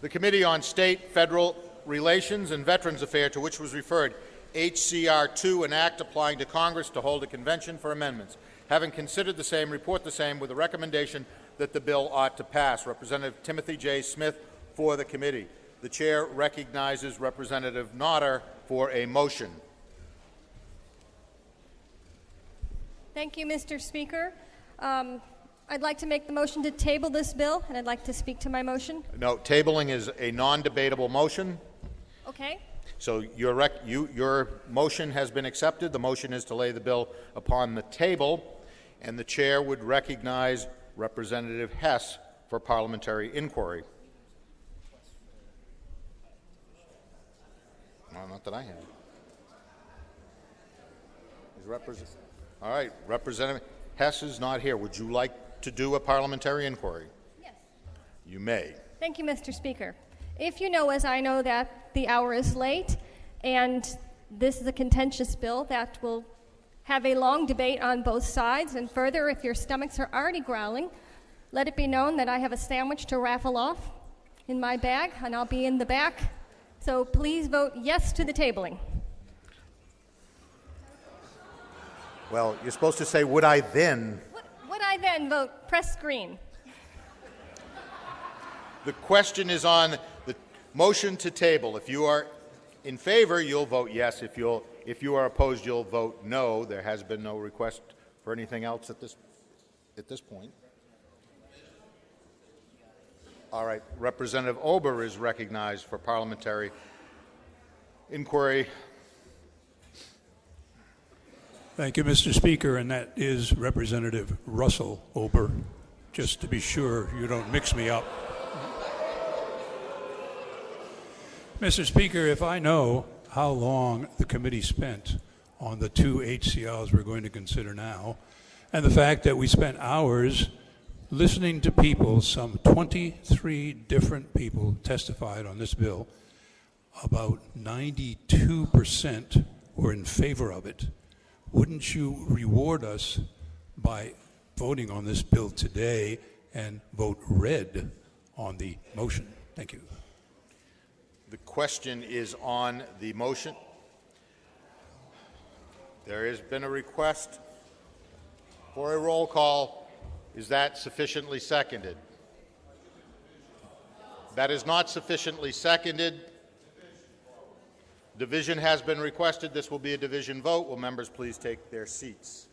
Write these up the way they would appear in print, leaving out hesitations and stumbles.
The Committee on State, Federal Relations and Veterans Affairs, to which was referred HCR2, an act applying to Congress to hold a convention for amendments. Having considered the same, report the same with a recommendation that the bill ought to pass. Representative Timothy J. Smith for the committee. The chair recognizes Representative Notter for a motion. Thank you, Mr. Speaker. I'd like to make the motion to table this bill, and I'd like to speak to my motion. No, tabling is a non-debatable motion. Okay. So your motion has been accepted. The motion is to lay the bill upon the table, and the chair would recognize Representative Hess for parliamentary inquiry. No, not that I have. All right, Representative Hess is not here. Would you like to do a parliamentary inquiry? Yes. You may. Thank you, Mr. Speaker. If you know, as I know, that the hour is late, and this is a contentious bill that will have a long debate on both sides, and further, if your stomachs are already growling, let it be known that I have a sandwich to raffle off in my bag, and I'll be in the back. So please vote yes to the tabling. Well, you're supposed to say, would I then? Would I then vote press green? The question is on the motion to table. If you are in favor, you'll vote yes. If you are opposed, you'll vote no. There has been no request for anything else at this point. All right. Representative Ober is recognized for parliamentary inquiry. Thank you, Mr. Speaker, and that is Representative Russell Ober, just to be sure you don't mix me up. Mr. Speaker, if I know how long the committee spent on the two HCLs we're going to consider now, and the fact that we spent hours listening to people, some 23 different people testified on this bill, about 92% were in favor of it. Wouldn't you reward us by voting on this bill today and vote red on the motion? Thank you. The question is on the motion. There has been a request for a roll call. Is that sufficiently seconded? That is not sufficiently seconded. Division has been requested. This will be a division vote. Will members please take their seats?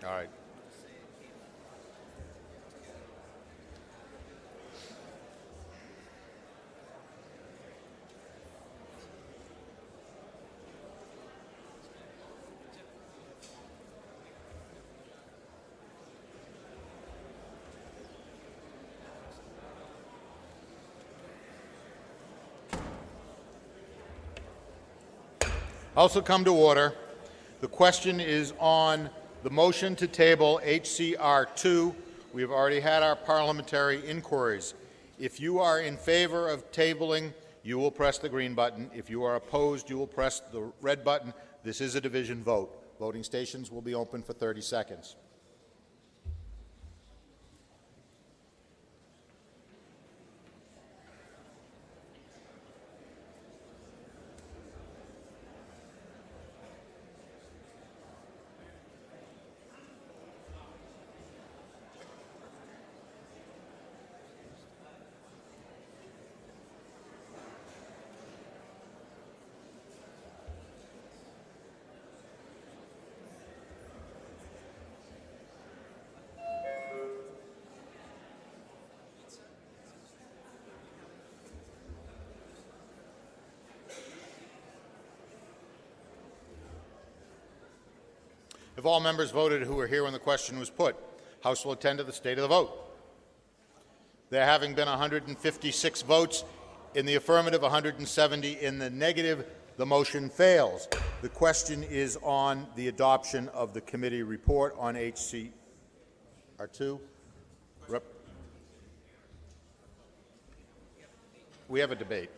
All right. Also come to order. The question is on the motion to table HCR2. We have already had our parliamentary inquiries. If you are in favor of tabling, you will press the green button. If you are opposed, you will press the red button. This is a division vote. Voting stations will be open for 30 seconds. If all members voted who were here when the question was put, House will attend to the state of the vote. There having been 156 votes in the affirmative, 170 in the negative, the motion fails. The question is on the adoption of the committee report on HCR2. We have a debate.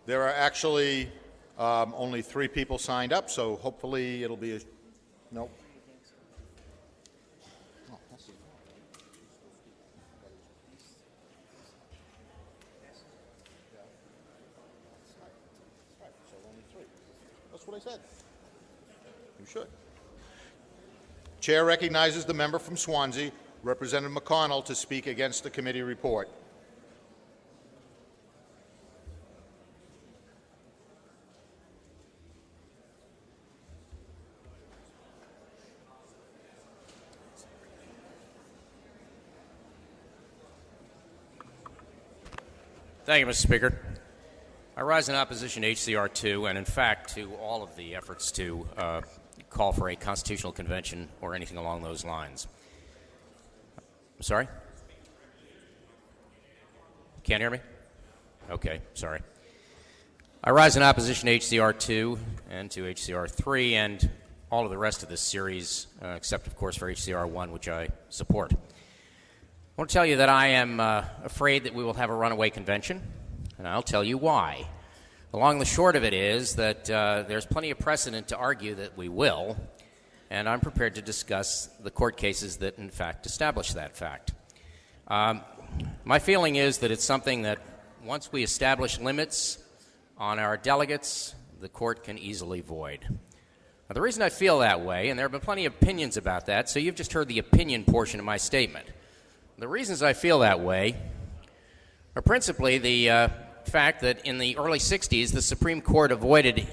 There are actually only 3 people signed up, so hopefully it'll be a... No. That's what I said. You should. Chair recognizes the member from Swansea, Representative McConnell, to speak against the committee report. Thank you, Mr. Speaker. I rise in opposition to HCR2 and, in fact, to all of the efforts to call for a constitutional convention or anything along those lines. I'm sorry? Can't hear me? Okay, sorry. I rise in opposition to HCR2 and to HCR3 and all of the rest of this series, except, of course, for HCR1, which I support. I want to tell you that I am afraid that we will have a runaway convention, and I'll tell you why. The long and the short of it is that there's plenty of precedent to argue that we will, and I'm prepared to discuss the court cases that, in fact, establish that fact. My feeling is that it's something that once we establish limits on our delegates, the court can easily void. Now, the reason I feel that way, and there have been plenty of opinions about that, so you've just heard the opinion portion of my statement. The reasons I feel that way are principally the fact that in the early 60s, the Supreme Court voided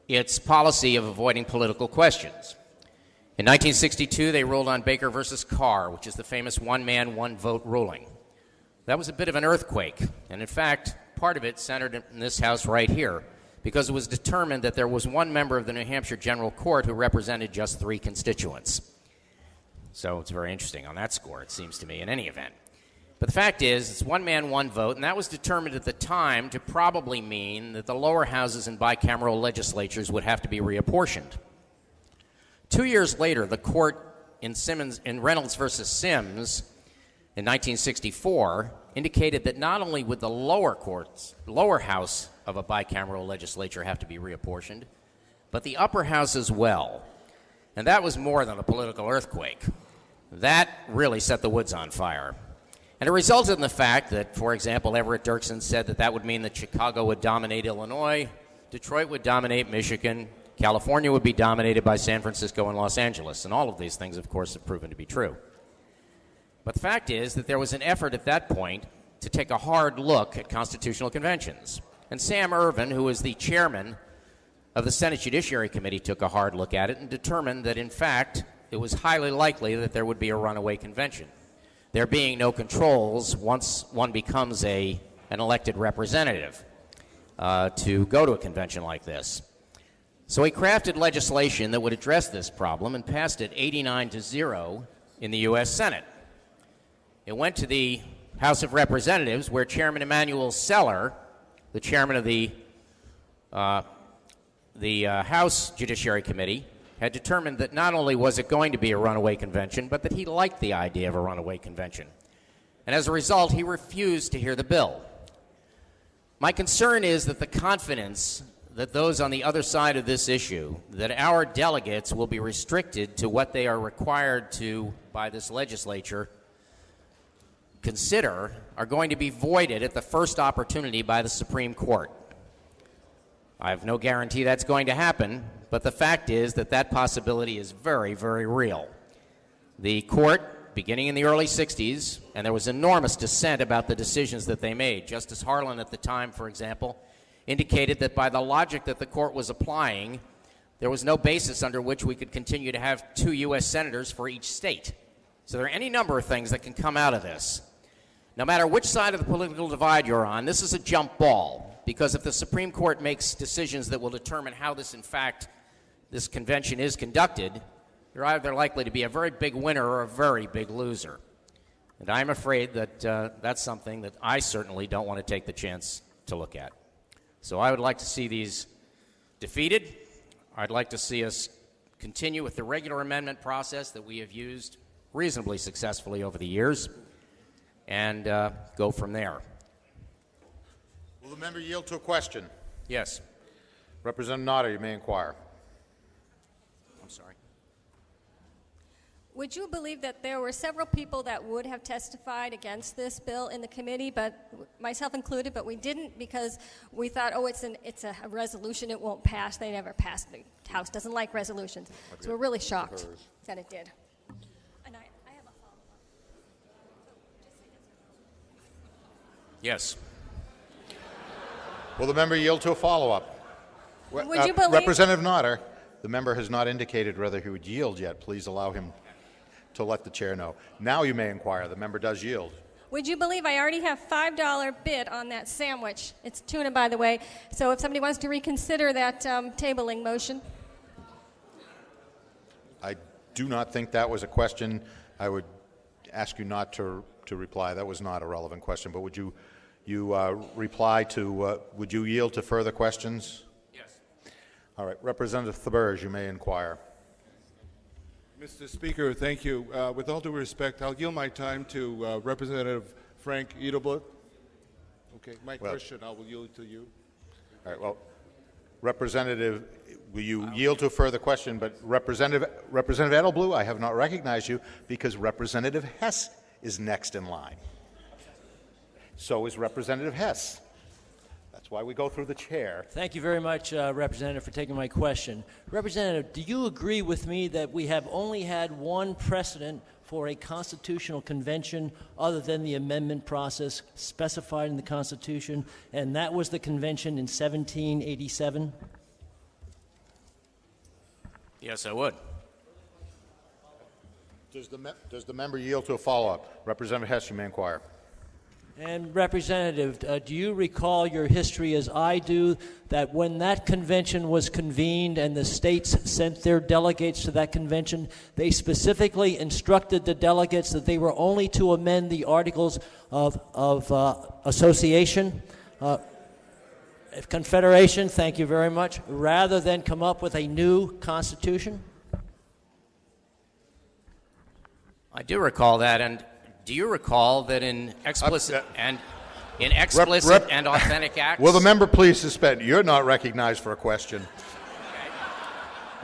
its policy of avoiding political questions. In 1962, they ruled on Baker versus Carr, which is the famous one-man, one-vote ruling. That was a bit of an earthquake, and in fact, part of it centered in this House right here, because it was determined that there was one member of the New Hampshire General Court who represented just 3 constituents. So it's very interesting on that score, it seems to me, in any event. But the fact is, it's one man, one vote, and that was determined at the time to probably mean that the lower houses in bicameral legislatures would have to be reapportioned. 2 years later, the court in Reynolds versus Sims in 1964 indicated that not only would the lower house of a bicameral legislature have to be reapportioned, but the upper house as well. And that was more than a political earthquake. That really set the woods on fire. And it resulted in the fact that, for example, Everett Dirksen said that that would mean that Chicago would dominate Illinois, Detroit would dominate Michigan, California would be dominated by San Francisco and Los Angeles. And all of these things, of course, have proven to be true. But the fact is that there was an effort at that point to take a hard look at constitutional conventions. And Sam Ervin, who was the chairman of the Senate Judiciary Committee, took a hard look at it and determined that, in fact, it was highly likely that there would be a runaway convention. There being no controls once one becomes an elected representative to go to a convention like this. So he crafted legislation that would address this problem and passed it 89-0 in the U.S. Senate. It went to the House of Representatives, where Chairman Emanuel Seller, the chairman of the House Judiciary Committee, had determined that not only was it going to be a runaway convention, but that he liked the idea of a runaway convention. And as a result, he refused to hear the bill. My concern is that the confidence that those on the other side of this issue, that our delegates will be restricted to what they are required to, by this legislature, consider, are going to be voided at the first opportunity by the Supreme Court. I have no guarantee that's going to happen, but the fact is that that possibility is very, very real. The court, beginning in the early 60s, and there was enormous dissent about the decisions that they made. Justice Harlan at the time, for example, indicated that by the logic that the court was applying, there was no basis under which we could continue to have 2 U.S. senators for each state. So there are any number of things that can come out of this. No matter which side of the political divide you're on, this is a jump ball. Because if the Supreme Court makes decisions that will determine how this convention is conducted, you're either likely to be a very big winner or a very big loser. And I'm afraid that that's something that I certainly don't want to take the chance to look at. So I would like to see these defeated. I'd like to see us continue with the regular amendment process that we have used reasonably successfully over the years, and go from there. Will the member yield to a question? Yes. Representative Notter, you may inquire. I'm sorry. Would you believe that there were several people that would have testified against this bill in the committee, but myself included, but we didn't because we thought, oh, it's a resolution, it won't pass. They never passed. The House doesn't like resolutions. So we're really shocked that it did. And I have a follow-up. Yes. Will the member yield to a follow-up? Would you believe... Representative Notter, the member has not indicated whether he would yield yet. Please allow him to let the chair know. Now you may inquire. The member does yield. Would you believe I already have $5 bid on that sandwich? It's tuna, by the way. So if somebody wants to reconsider that tabling motion. I do not think that was a question. I would ask you not to reply. That was not a relevant question. But would you reply to, would you yield to further questions? Yes. All right. Representative Thaberge, you may inquire. Mr. Speaker, thank you. With all due respect, I'll yield my time to Representative Frank Edelblut. Okay, my question I will yield to you. All right, well, Representative, will you yield to a further question? But Representative Edelblut, I have not recognized you because Representative Hess is next in line. So is Representative Hess. That's why we go through the chair. Thank you very much, Representative, for taking my question. Representative, do you agree with me that we have only had one precedent for a constitutional convention other than the amendment process specified in the Constitution, and that was the convention in 1787? Yes, I would. Does the member yield to a follow-up? Representative Hess, you may inquire. And Representative, do you recall your history as I do, that when that convention was convened and the states sent their delegates to that convention, they specifically instructed the delegates that they were only to amend the Articles of Association, Confederation, thank you very much, rather than come up with a new constitution? I do recall that, and do you recall that in explicit and authentic acts? Will the member please suspend? You're not recognized for a question.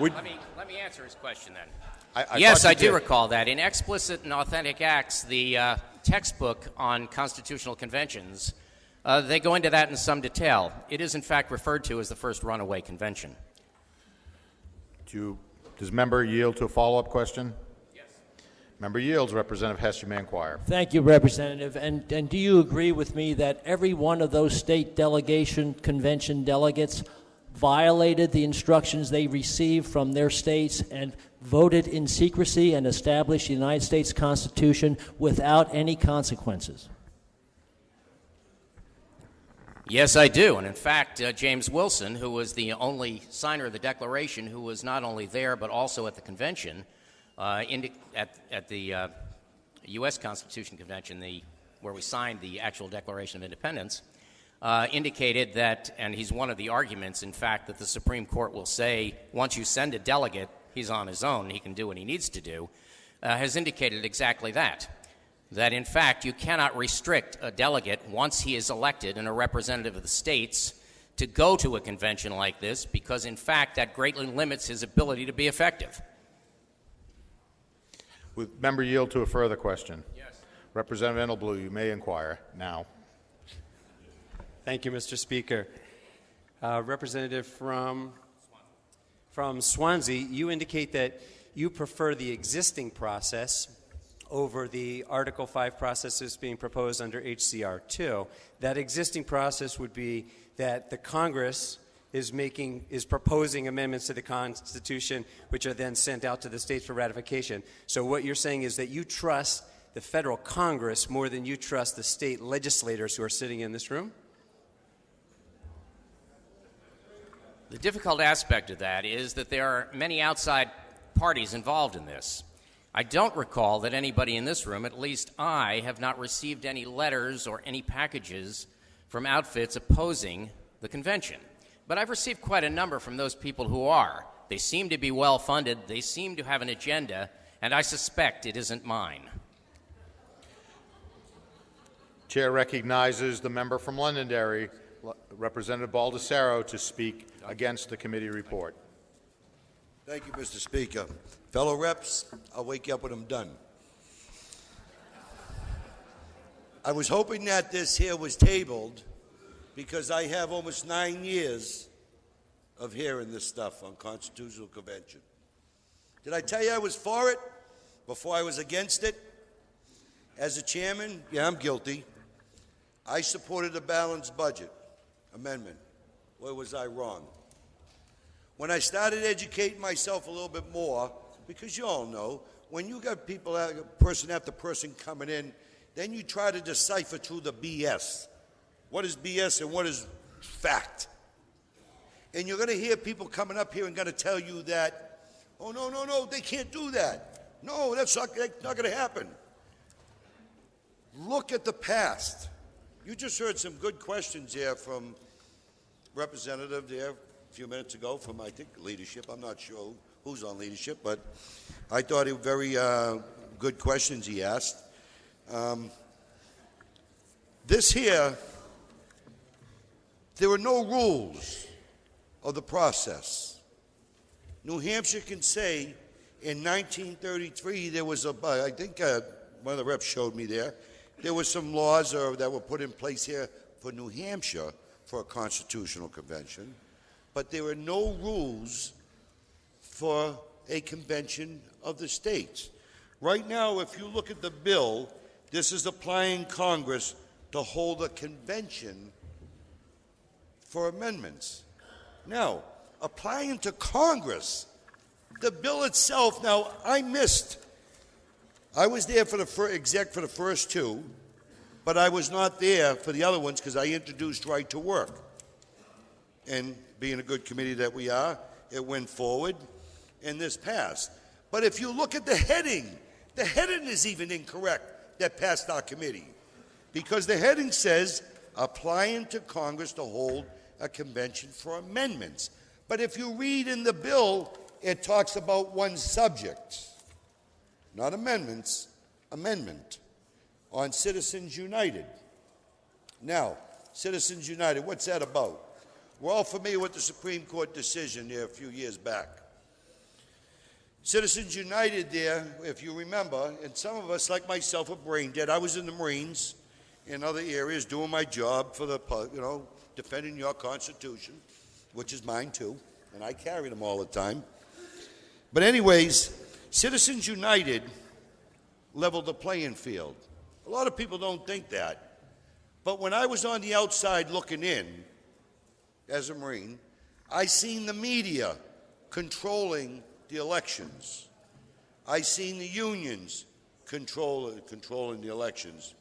Okay. Let me answer his question then. Yes, I do recall that. In explicit and authentic acts, the textbook on constitutional conventions, they go into that in some detail. It is, in fact, referred to as the first runaway convention. Does member yield to a follow-up question? Member yields. Representative Hess, you may inquire. Thank you, Representative. And do you agree with me that every one of those state delegation convention delegates violated the instructions they received from their states and voted in secrecy and established the United States Constitution without any consequences? Yes, I do. And in fact, James Wilson, who was the only signer of the Declaration, who was not only there but also at the convention, at the U.S. Constitution Convention, where we signed the actual Declaration of Independence, indicated that, and he's one of the arguments, in fact, that the Supreme Court will say, once you send a delegate, he's on his own, he can do what he needs to do, has indicated exactly that in fact you cannot restrict a delegate once he is elected and a representative of the states to go to a convention like this, because in fact that greatly limits his ability to be effective. Would member yield to a further question? Yes. Representative Edelblut, you may inquire now. Thank you, Mr. Speaker. Representative from Swansea, you indicate that you prefer the existing process over the Article 5 processes being proposed under HCR2. That existing process would be that the Congress is proposing amendments to the Constitution, which are then sent out to the states for ratification. So what you're saying is that you trust the federal Congress more than you trust the state legislators who are sitting in this room? The difficult aspect of that is that there are many outside parties involved in this. I don't recall that anybody in this room, at least I, have not received any letters or any packages from outfits opposing the convention. But I've received quite a number from those people who are. They seem to be well-funded, they seem to have an agenda, and I suspect it isn't mine. Chair recognizes the member from Londonderry, Representative Baldessaro, to speak against the committee report. Thank you, Mr. Speaker. Fellow reps, I'll wake you up when I'm done. I was hoping that this here was tabled because I have almost 9 years of hearing this stuff on Constitutional Convention. Did I tell you I was for it before I was against it? As a chairman, yeah, I'm guilty. I supported a balanced budget amendment. Where was I wrong? When I started educating myself a little bit more, because you all know, when you got people, person after person coming in, then you try to decipher through the BS. What is BS and what is fact? And you're going to hear people coming up here and going to tell you that, oh, no, they can't do that. No, that's not going to happen. Look at the past. You just heard some good questions here from Representative there a few minutes ago from, I think, leadership. I'm not sure who's on leadership, but I thought it were very good questions he asked. This here, there were no rules of the process. New Hampshire can say in 1933 there was I think one of the reps showed me there were some laws that were put in place here for New Hampshire for a constitutional convention, but there were no rules for a convention of the states. Right now, if you look at the bill, this is applying Congress to hold a convention for amendments. Now, applying to Congress, the bill itself, now I was there for the exec for the first two, but I was not there for the other ones because I introduced right to work. And being a good committee that we are, it went forward and this passed. But if you look at the heading is even incorrect that passed our committee because the heading says applying to Congress to hold a convention for amendments. But if you read in the bill, it talks about one subject, not amendments, amendment on Citizens United. Now, Citizens United, what's that about? We're all familiar with the Supreme Court decision there a few years back. Citizens United there, if you remember, and some of us, like myself, are brain dead. I was in the Marines in other areas doing my job for the, defending your Constitution, which is mine too, and I carry them all the time. But anyways, Citizens United leveled the playing field. A lot of people don't think that. But when I was on the outside looking in, as a Marine, I seen the media controlling the elections. I seen the unions controlling the elections.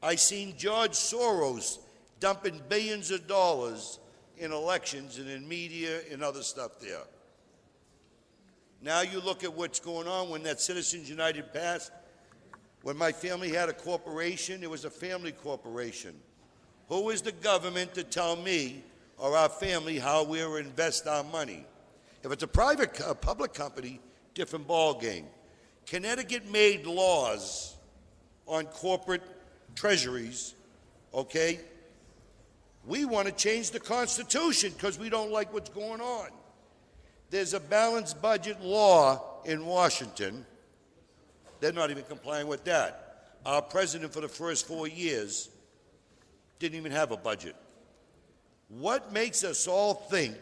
I seen George Soros dumping billions of dollars in elections and in media and other stuff there. Now you look at what's going on when that Citizens United passed. When my family had a corporation, it was a family corporation. Who is the government to tell me or our family how we'll invest our money? If it's a public company, different ball game. Connecticut made laws on corporate treasuries, okay? We want to change the Constitution because we don't like what's going on. There's a balanced budget law in Washington. They're not even complying with that. Our president for the first 4 years didn't even have a budget. What makes us all think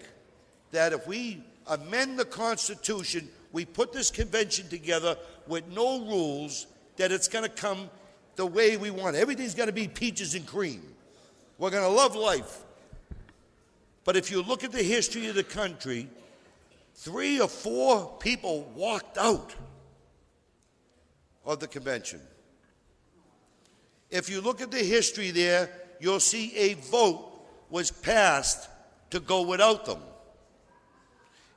that if we amend the Constitution, we put this convention together with no rules, that it's going to come the way we want it? Everything's going to be peaches and cream. We're going to love life. But if you look at the history of the country, 3 or 4 people walked out of the convention. If you look at the history there, you'll see a vote was passed to go without them.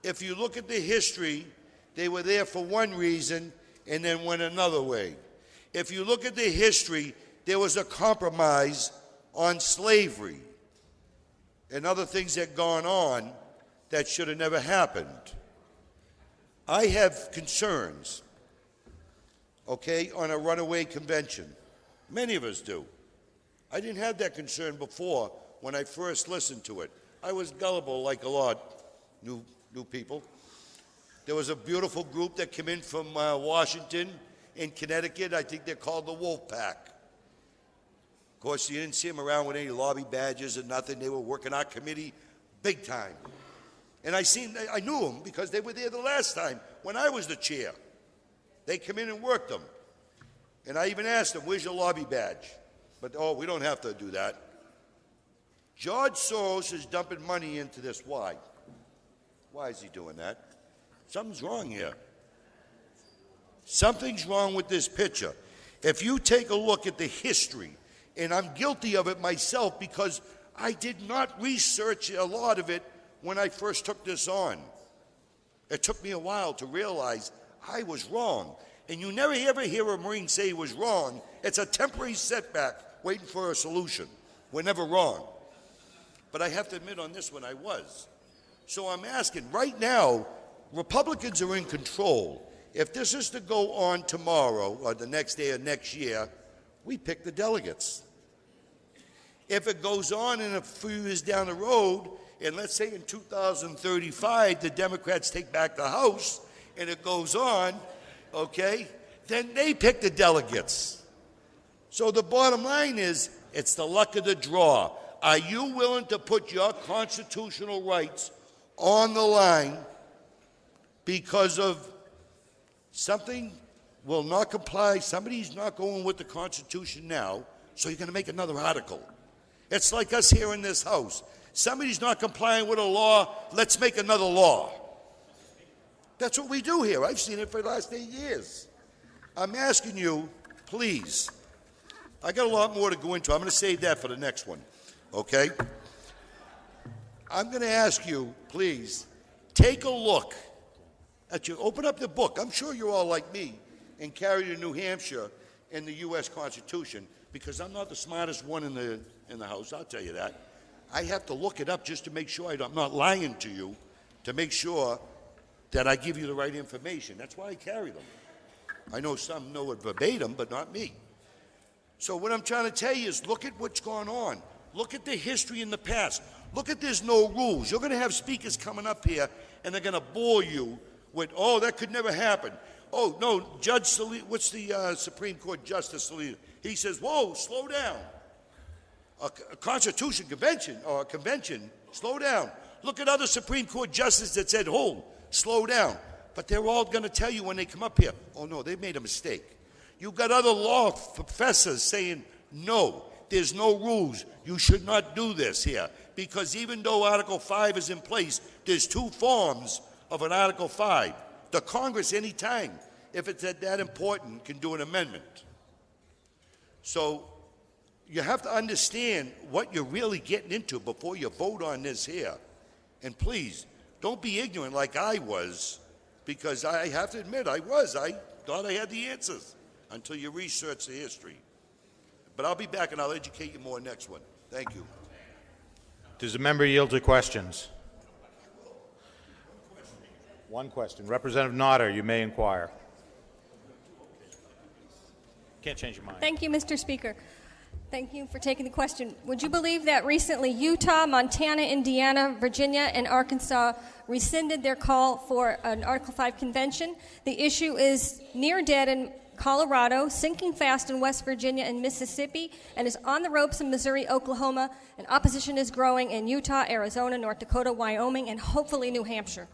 If you look at the history, they were there for one reason and then went another way. If you look at the history, there was a compromise on slavery and other things that had gone on that should have never happened. I have concerns okay, on a runaway convention. Many of us do. I didn't have that concern before when I first listened to it. I was gullible like a lot, new people. There was a beautiful group that came in from Washington and Connecticut. I think they're called the Wolf Pack. Of course, you didn't see them around with any lobby badges or nothing. They were working our committee big time. And I knew them because they were there the last time when I was the chair. They come in and worked them. And I even asked them, where's your lobby badge? But, we don't have to do that. George Soros is dumping money into this. Why? Why is he doing that? Something's wrong here. Something's wrong with this picture. If you take a look at the history, and I'm guilty of it myself because I did not research a lot of it when I first took this on. It took me a while to realize I was wrong. And you never ever hear a Marine say he was wrong. It's a temporary setback waiting for a solution. We're never wrong. But I have to admit on this one I was. So I'm asking, right now, Republicans are in control. If this is to go on tomorrow or the next day or next year, we pick the delegates. If it goes on in a few years down the road, and let's say in 2035 the Democrats take back the House, and it goes on, okay, then they pick the delegates. So the bottom line is, it's the luck of the draw. Are you willing to put your constitutional rights on the line because of something will not comply, somebody's not going with the Constitution now, so you're going to make another article. It's like us here in this house. Somebody's not complying with a law, let's make another law. That's what we do here. I've seen it for the last 8 years. I'm asking you, please, I got a lot more to go into. I'm going to save that for the next one, okay? I'm going to ask you, please, take a look at your, open up the book. I'm sure you're all like me and carry to New Hampshire in the U.S. Constitution, because I'm not the smartest one in the House, I'll tell you that. I have to look it up just to make sure I'm not lying to you, to make sure that I give you the right information. That's why I carry them. I know some know it verbatim, but not me. So what I'm trying to tell you is look at what's going on. Look at the history in the past. Look at there's no rules. You're going to have speakers coming up here, and they're going to bore you with, oh, that could never happen. Oh, no, Judge Salinas, what's the Supreme Court Justice Salinas? He says, whoa, slow down. A Constitution convention, or a convention, slow down. Look at other Supreme Court justices that said, hold, slow down. But they're all going to tell you when they come up here, oh, no, they made a mistake. You've got other law professors saying, no, there's no rules. You should not do this here. Because even though Article 5 is in place, there's two forms of an Article 5. The Congress, anytime, if it's that important, can do an amendment. So you have to understand what you're really getting into before you vote on this here. And please, don't be ignorant like I was, because I have to admit I was. I thought I had the answers until you research the history. But I'll be back and I'll educate you more next one. Thank you. Does the member yield to questions? One question. Representative Notter, you may inquire. Can't change your mind. Thank you, Mr. Speaker. Thank you for taking the question. Would you believe that recently Utah, Montana, Indiana, Virginia, and Arkansas rescinded their call for an Article 5 convention? The issue is near dead in Colorado, sinking fast in West Virginia and Mississippi, and is on the ropes in Missouri, Oklahoma, and opposition is growing in Utah, Arizona, North Dakota, Wyoming, and hopefully New Hampshire.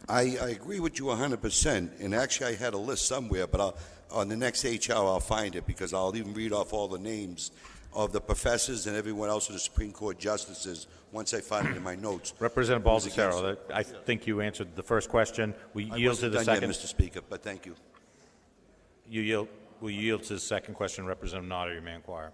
I agree with you 100%, and actually I had a list somewhere, but on the next HR I'll find it, because I'll even read off all the names of the professors and everyone else of the Supreme Court justices once I find it in my notes. Representative Baldessaro, I think you answered the first question. We yield to the second. Yet, Mr. Speaker, but thank you. Will you yield to the second question? Representative Notter, you may inquire.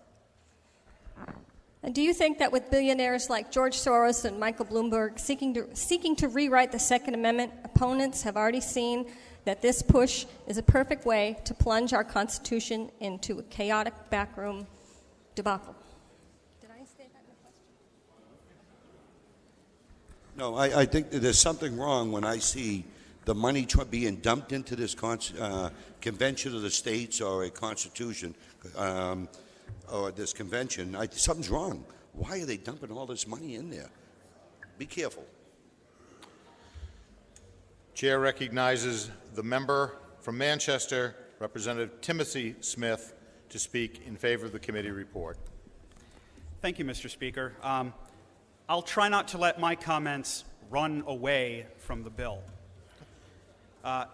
And do you think that with billionaires like George Soros and Michael Bloomberg seeking to rewrite the Second Amendment, opponents have already seen that this push is a perfect way to plunge our Constitution into a chaotic backroom debacle? Did I say that in the question? No, I think that there's something wrong when I see the money being dumped into this convention of the states or a constitution or this convention, something's wrong. Why are they dumping all this money in there? Be careful. Chair recognizes the member from Manchester, Representative Timothy Smith, to speak in favor of the committee report. Thank you, Mr. Speaker. I'll try not to let my comments run away from the bill.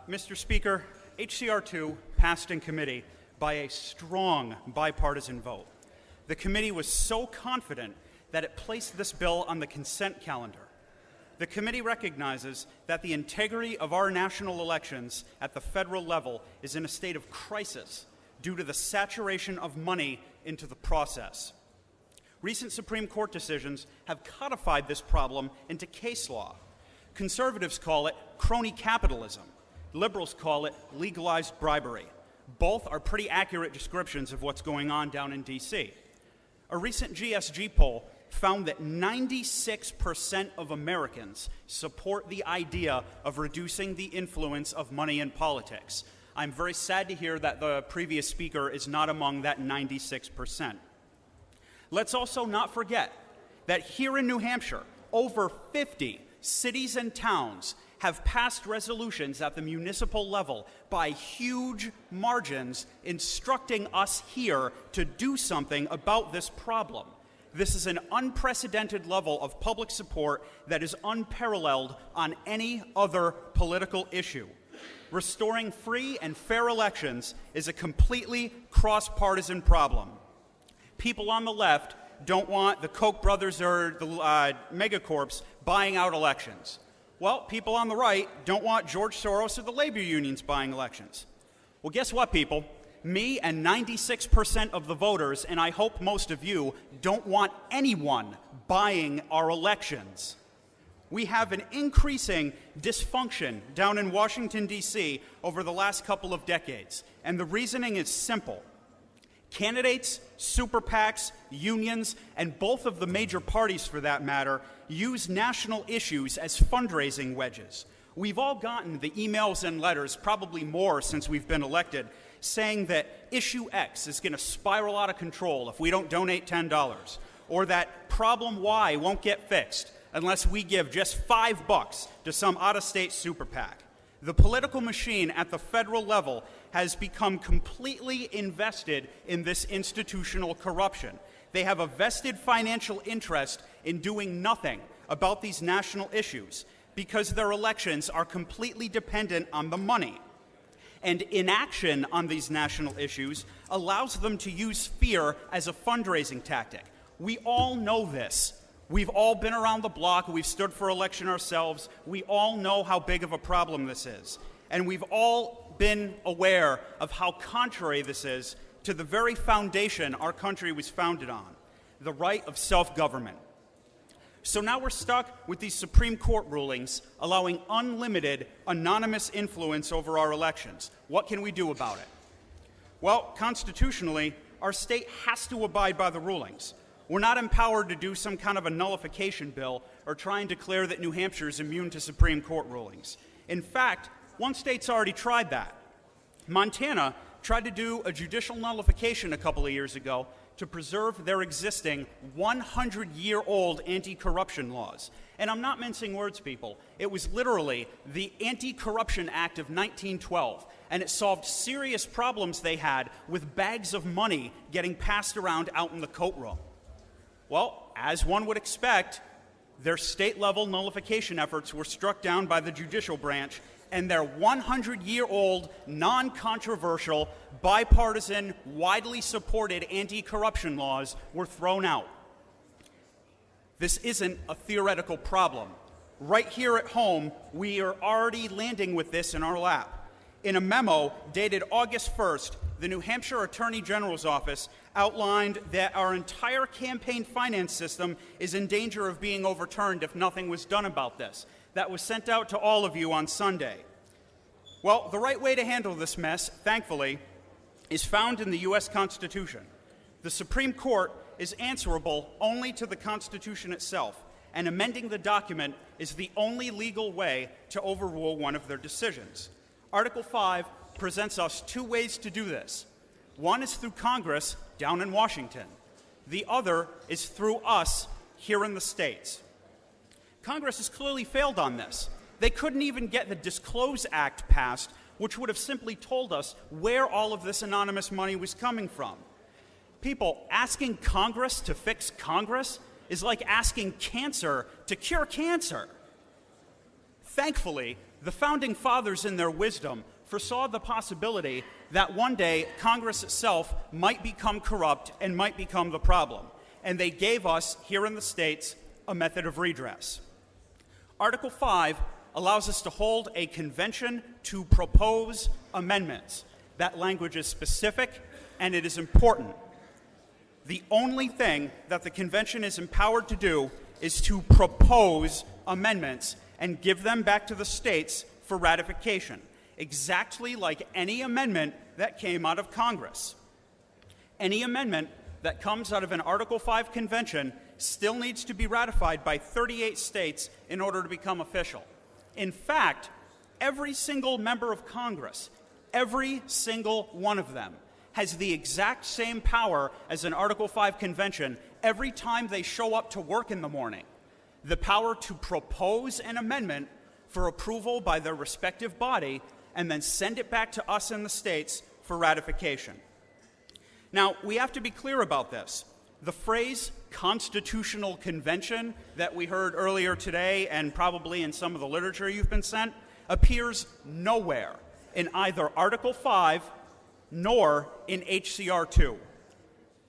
Mr. Speaker, HCR2 passed in committee by a strong bipartisan vote. The committee was so confident that it placed this bill on the consent calendar. The committee recognizes that the integrity of our national elections at the federal level is in a state of crisis due to the saturation of money into the process. Recent Supreme Court decisions have codified this problem into case law. Conservatives call it crony capitalism. Liberals call it legalized bribery. Both are pretty accurate descriptions of what's going on down in D.C. A recent GSG poll found that 96% of Americans support the idea of reducing the influence of money in politics. I'm very sad to hear that the previous speaker is not among that 96%. Let's also not forget that here in New Hampshire, over 50 cities and towns have passed resolutions at the municipal level by huge margins instructing us here to do something about this problem. This is an unprecedented level of public support that is unparalleled on any other political issue. Restoring free and fair elections is a completely cross-partisan problem. People on the left don't want the Koch brothers or the megacorps buying out elections. Well, people on the right don't want George Soros or the labor unions buying elections. Well, guess what, people? Me and 96% of the voters, and I hope most of you, don't want anyone buying our elections. We have an increasing dysfunction down in Washington, D.C. over the last couple of decades, and the reasoning is simple. Candidates, super PACs, unions, and both of the major parties, for that matter, use national issues as fundraising wedges. We've all gotten the emails and letters, probably more since we've been elected, saying that issue X is going to spiral out of control if we don't donate $10, or that problem Y won't get fixed unless we give just $5 to some out-of-state super PAC. The political machine at the federal level has become completely invested in this institutional corruption. They have a vested financial interest in doing nothing about these national issues because their elections are completely dependent on the money. And inaction on these national issues allows them to use fear as a fundraising tactic. We all know this. We've all been around the block. We've stood for election ourselves. We all know how big of a problem this is. And we've all been aware of how contrary this is to the very foundation our country was founded on, the right of self-government. So now we're stuck with these Supreme Court rulings allowing unlimited, anonymous influence over our elections. What can we do about it? Well, constitutionally, our state has to abide by the rulings. We're not empowered to do some kind of a nullification bill or try and declare that New Hampshire is immune to Supreme Court rulings. In fact, one state's already tried that. Montana tried to do a judicial nullification a couple of years ago to preserve their existing 100-year-old anti-corruption laws. And I'm not mincing words, people. It was literally the Anti-Corruption Act of 1912, and it solved serious problems they had with bags of money getting passed around out in the coat room. Well, as one would expect, their state-level nullification efforts were struck down by the judicial branch, and their 100-year-old, non-controversial, bipartisan, widely supported anti-corruption laws were thrown out. This isn't a theoretical problem. Right here at home, we are already landing with this in our lap. In a memo dated August 1st, the New Hampshire Attorney General's office outlined that our entire campaign finance system is in danger of being overturned if nothing was done about this. That was sent out to all of you on Sunday. Well, the right way to handle this mess, thankfully, is found in the U.S. Constitution. The Supreme Court is answerable only to the Constitution itself, and amending the document is the only legal way to overrule one of their decisions. Article 5 presents us two ways to do this. One is through Congress down in Washington. The other is through us here in the states. Congress has clearly failed on this. They couldn't even get the Disclose Act passed, which would have simply told us where all of this anonymous money was coming from. People, asking Congress to fix Congress is like asking cancer to cure cancer. Thankfully, the Founding Fathers in their wisdom foresaw the possibility that one day Congress itself might become corrupt and might become the problem. And they gave us, here in the states, a method of redress. Article 5 allows us to hold a convention to propose amendments. That language is specific and it is important. The only thing that the convention is empowered to do is to propose amendments and give them back to the states for ratification, exactly like any amendment that came out of Congress. Any amendment that comes out of an Article 5 convention still needs to be ratified by 38 states in order to become official. In fact, every single member of Congress, every single one of them, has the exact same power as an Article 5 convention every time they show up to work in the morning. The power to propose an amendment for approval by their respective body and then send it back to us in the states for ratification. Now, we have to be clear about this. The phrase constitutional convention that we heard earlier today and probably in some of the literature you've been sent appears nowhere in either Article 5 nor in HCR2.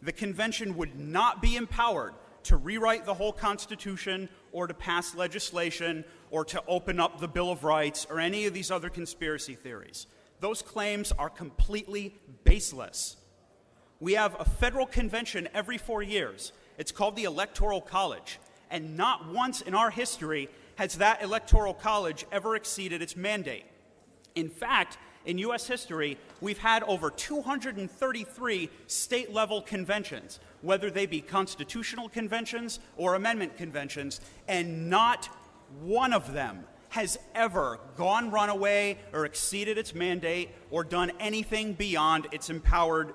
The convention would not be empowered to rewrite the whole Constitution or to pass legislation or to open up the Bill of Rights or any of these other conspiracy theories. Those claims are completely baseless. We have a federal convention every 4 years. It's called the Electoral College, and not once in our history has that Electoral College ever exceeded its mandate. In fact, in U.S. history, we've had over 233 state-level conventions, whether they be constitutional conventions or amendment conventions, and not one of them has ever gone runaway or exceeded its mandate or done anything beyond its empowered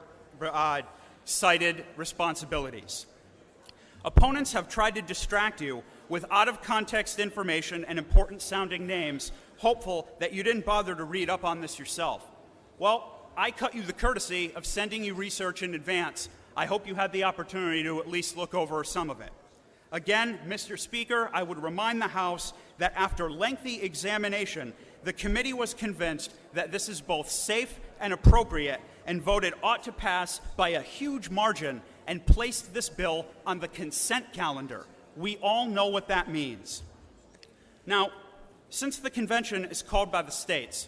cited responsibilities. Opponents have tried to distract you with out-of-context information and important-sounding names, hopeful that you didn't bother to read up on this yourself. Well, I cut you the courtesy of sending you research in advance. I hope you had the opportunity to at least look over some of it. Again, Mr. Speaker, I would remind the House that after lengthy examination, the committee was convinced that this is both safe and appropriate and voted ought to pass by a huge margin and placed this bill on the consent calendar. We all know what that means. Now, since the convention is called by the states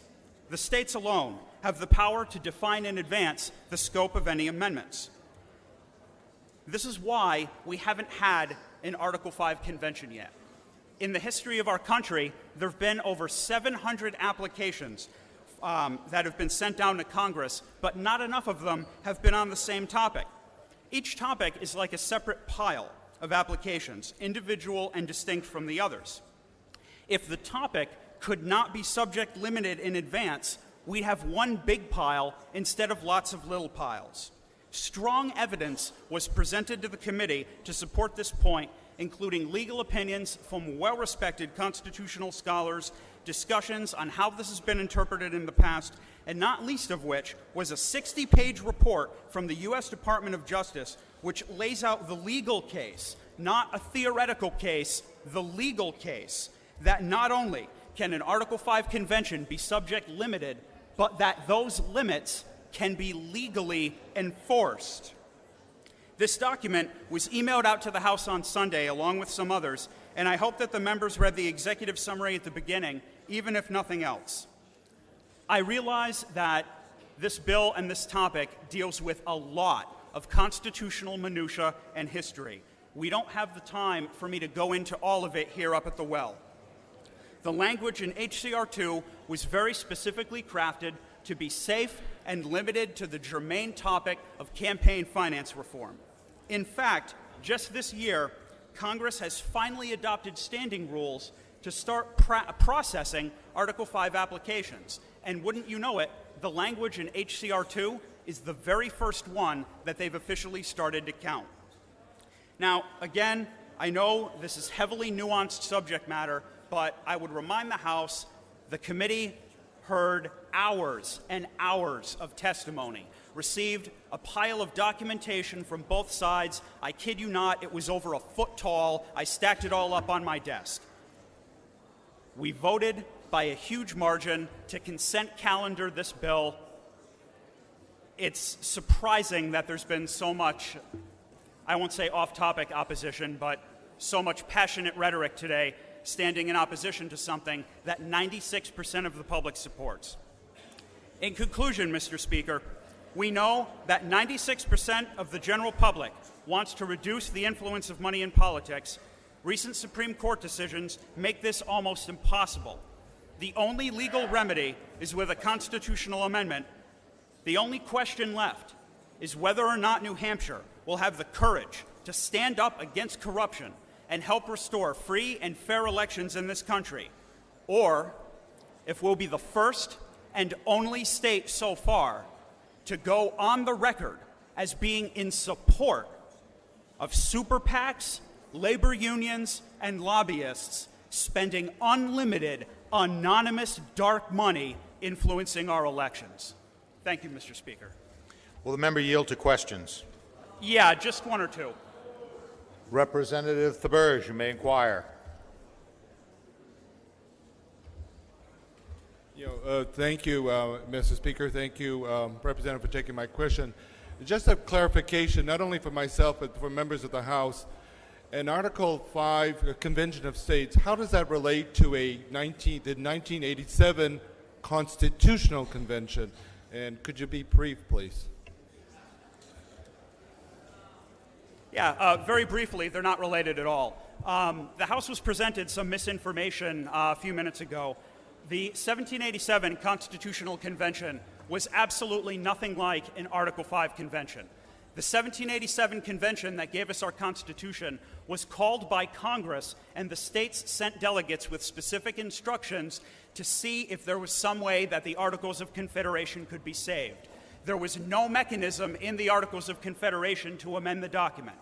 alone have the power to define in advance the scope of any amendments. This is why we haven't had an Article 5 convention yet. In the history of our country, there have been over 700 applications that have been sent down to Congress, but not enough of them have been on the same topic. Each topic is like a separate pile of applications, individual and distinct from the others. If the topic could not be subject limited in advance, we'd have one big pile instead of lots of little piles. Strong evidence was presented to the committee to support this point, including legal opinions from well-respected constitutional scholars, discussions on how this has been interpreted in the past, and not least of which was a 60-page report from the U.S. Department of Justice which lays out the legal case, not a theoretical case, the legal case, that not only can an Article 5 convention be subject limited, but that those limits can be legally enforced. This document was emailed out to the House on Sunday along with some others, and I hope that the members read the executive summary at the beginning, even if nothing else. I realize that this bill and this topic deals with a lot of constitutional minutia and history. We don't have the time for me to go into all of it here up at the well. The language in HCR2 was very specifically crafted to be safe and limited to the germane topic of campaign finance reform. In fact, just this year, Congress has finally adopted standing rules to start processing Article 5 applications. And wouldn't you know it, the language in HCR2 is the very first one that they've officially started to count. Now, again, I know this is heavily nuanced subject matter, but I would remind the House the committee heard hours and hours of testimony, received a pile of documentation from both sides. I kid you not, it was over a foot tall. I stacked it all up on my desk. We voted by a huge margin to consent calendar this bill. It's surprising that there's been so much, I won't say off-topic opposition, but so much passionate rhetoric today standing in opposition to something that 96% of the public supports. In conclusion, Mr. Speaker, we know that 96% of the general public wants to reduce the influence of money in politics. Recent Supreme Court decisions make this almost impossible. The only legal remedy is with a constitutional amendment. The only question left is whether or not New Hampshire will have the courage to stand up against corruption and help restore free and fair elections in this country, or if we'll be the first and only state so far to go on the record as being in support of super PACs, labor unions, and lobbyists spending unlimited, anonymous, dark money influencing our elections. Thank you, Mr. Speaker. Will the member yield to questions? Yeah, just one or two. Representative Thaberge, you may inquire. Thank you, Mr. Speaker. Thank you, Representative, for taking my question. Just a clarification, not only for myself, but for members of the House. In Article 5, Convention of States, how does that relate to the 1987 Constitutional Convention? And could you be brief, please? Yeah, very briefly, they're not related at all. The House was presented some misinformation a few minutes ago. The 1787 Constitutional Convention was absolutely nothing like an Article 5 convention. The 1787 convention that gave us our Constitution was called by Congress, and the states sent delegates with specific instructions to see if there was some way that the Articles of Confederation could be saved. There was no mechanism in the Articles of Confederation to amend the document.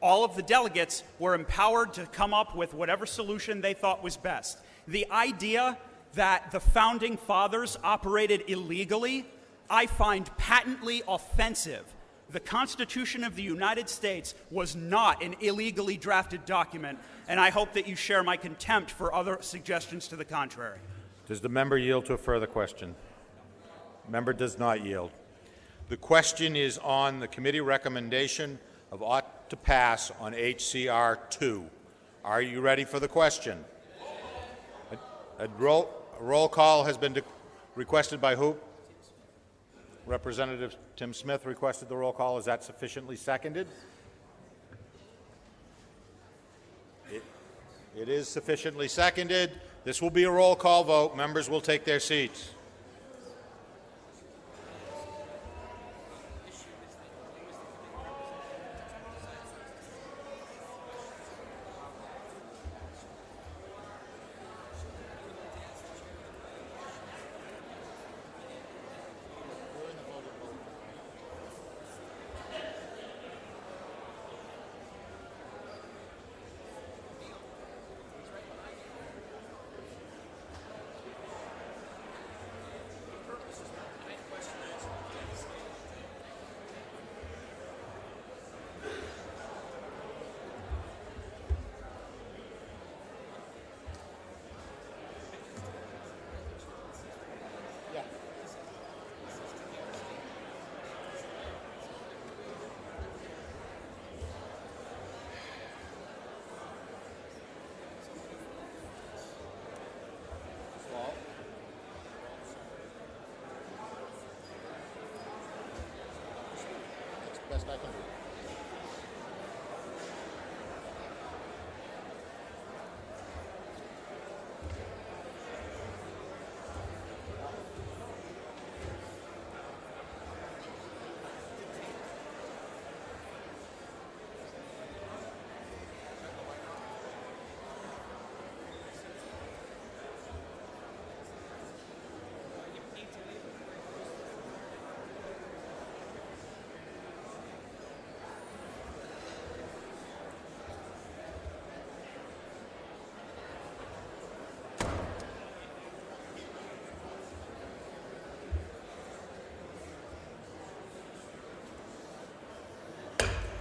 All of the delegates were empowered to come up with whatever solution they thought was best. The idea that the Founding Fathers operated illegally, I find patently offensive. The Constitution of the United States was not an illegally drafted document, and I hope that you share my contempt for other suggestions to the contrary. Does the member yield to a further question? Member does not yield. The question is on the committee recommendation of ought to pass on HCR2. Are you ready for the question? A roll call has been requested by who? Representative Tim Smith requested the roll call. Is that sufficiently seconded? It is sufficiently seconded. This will be a roll call vote. Members will take their seats. Best I can do.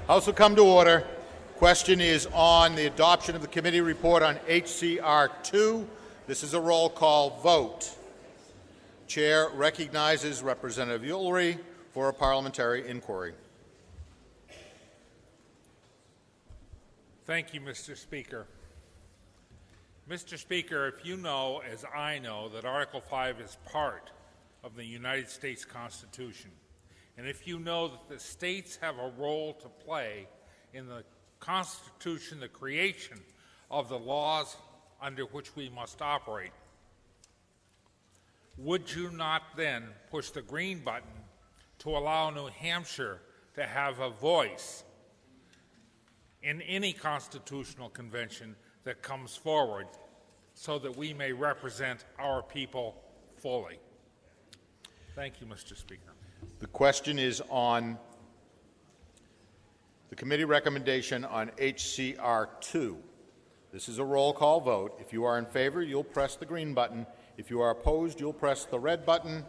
House will come to order. Question is on the adoption of the committee report on HCR2. This is a roll call vote. Chair recognizes Representative Ulrey for a parliamentary inquiry. Thank you, Mr. Speaker. Mr. Speaker, if you know, as I know, that Article 5 is part of the United States Constitution, and if you know that the states have a role to play in the Constitution, the creation of the laws under which we must operate, would you not then push the green button to allow New Hampshire to have a voice in any constitutional convention that comes forward so that we may represent our people fully? Thank you, Mr. Speaker. The question is on the committee recommendation on HCR2. This is a roll call vote. If you are in favor, you'll press the green button. If you are opposed, you'll press the red button.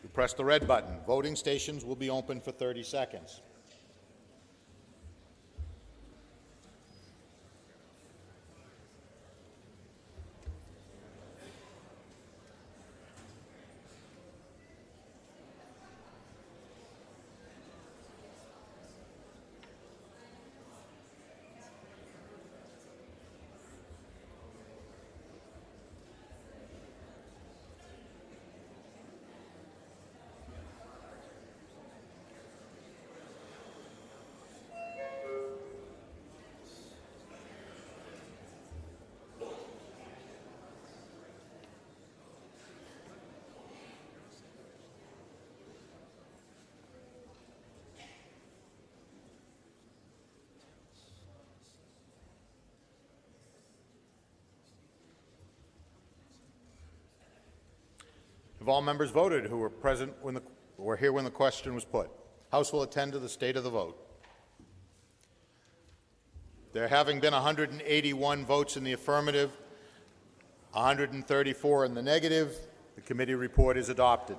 You press the red button. Voting stations will be open for 30 seconds. Have all members voted who were present when were here when the question was put? House will attend to the state of the vote. There having been 181 votes in the affirmative, 134 in the negative, the committee report is adopted.